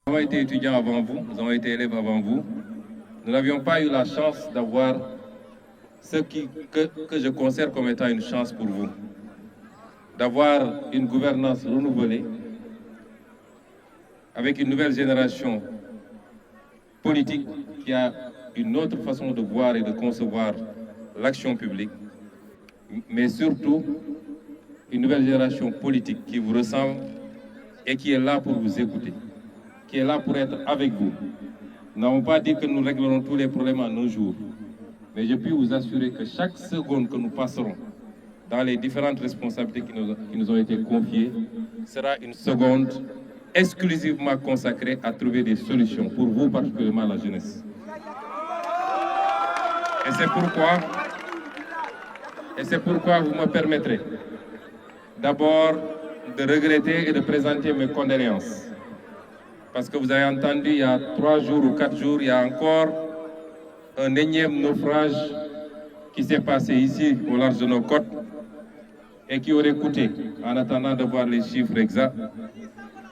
Nous avons été étudiants avant vous, nous avons été élèves avant vous. Nous n'avions pas eu la chance d'avoir ce que je considère comme étant une chance pour vous. D'avoir une gouvernance renouvelée, avec une nouvelle génération politique qui a une autre façon de voir et de concevoir l'action publique, mais surtout une nouvelle génération politique qui vous ressemble et qui est là pour vous écouter, qui est là pour être avec vous. Nous n'avons pas dit que nous réglerons tous les problèmes en un jour, mais je puis vous assurer que chaque seconde que nous passerons dans les différentes responsabilités qui nous ont été confiées sera une seconde exclusivement consacrée à trouver des solutions, pour vous particulièrement la jeunesse. Et c'est pourquoi vous me permettrez d'abord de regretter et de présenter mes condoléances. Parce que vous avez entendu il y a 3 jours ou 4 jours, il y a encore un énième naufrage qui s'est passé ici au large de nos côtes et qui aurait coûté, en attendant de voir les chiffres exacts,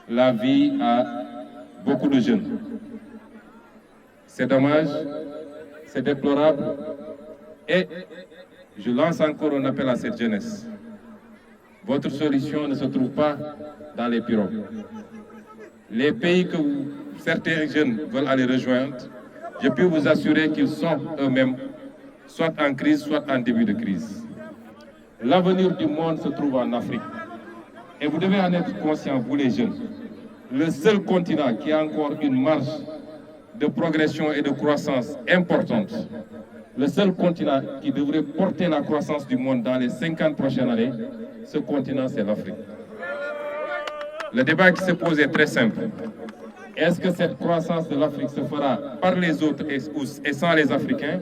la vie à beaucoup de jeunes. C'est dommage, c'est déplorable et je lance encore un appel à cette jeunesse. Votre solution ne se trouve pas dans les pirogues. Les pays que certains jeunes veulent aller rejoindre, je peux vous assurer qu'ils sont eux-mêmes soit en crise, soit en début de crise. L'avenir du monde se trouve en Afrique. Et vous devez en être conscients, vous les jeunes. Le seul continent qui a encore une marge de progression et de croissance importante, le seul continent qui devrait porter la croissance du monde dans les 50 prochaines années, ce continent, c'est l'Afrique. Le débat qui se pose est très simple. Est-ce que cette croissance de l'Afrique se fera par les autres et sans les Africains,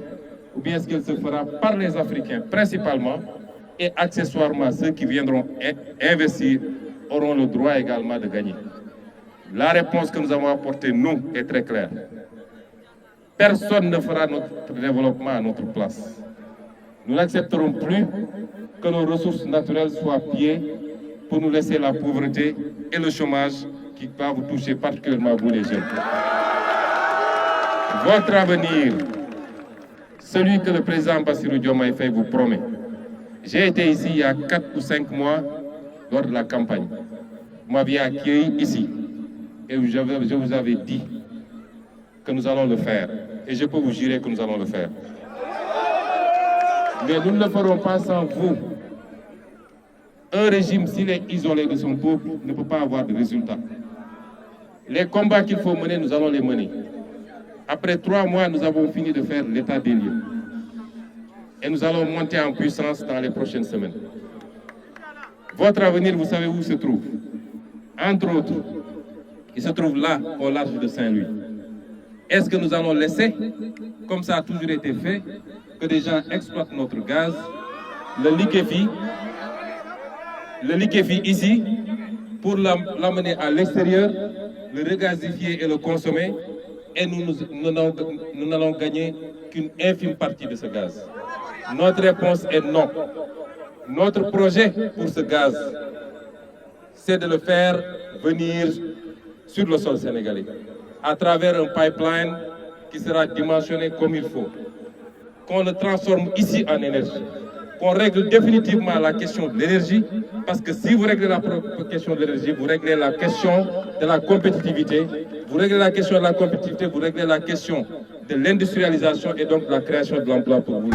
ou bien est-ce qu'elle se fera par les Africains principalement, et accessoirement ceux qui viendront investir auront le droit également de gagner? La réponse que nous avons apportée, nous, est très claire. Personne ne fera notre développement à notre place. Nous n'accepterons plus que nos ressources naturelles soient pillées pour nous laisser la pauvreté et le chômage qui va vous toucher particulièrement vous les jeunes. Votre avenir, celui que le président Bassirou Diomaye Faye vous promet. J'ai été ici il y a 4 ou 5 mois lors de la campagne. Vous m'aviez accueilli ici et je vous avais dit que nous allons le faire. Et je peux vous jurer que nous allons le faire. Mais nous ne le ferons pas sans vous. Un régime, s'il est isolé de son peuple, ne peut pas avoir de résultats. Les combats qu'il faut mener, nous allons les mener. Après 3 mois, nous avons fini de faire l'état des lieux. Et nous allons monter en puissance dans les prochaines semaines. Votre avenir, vous savez où il se trouve? Entre autres, il se trouve là, au large de Saint-Louis. Est-ce que nous allons laisser, comme ça a toujours été fait, que des gens exploitent notre gaz, le liquéfient ici, pour l'amener à l'extérieur, le regasifier et le consommer, et nous n'allons gagner qu'une infime partie de ce gaz? Notre réponse est non. Notre projet pour ce gaz, c'est de le faire venir sur le sol sénégalais, à travers un pipeline qui sera dimensionné comme il faut, qu'on le transforme ici en énergie, qu'on règle définitivement la question de l'énergie, parce que si vous réglez la question de l'énergie, vous réglez la question de la compétitivité, vous réglez la question de la compétitivité, vous réglez la question de l'industrialisation et donc de la création de l'emploi pour vous.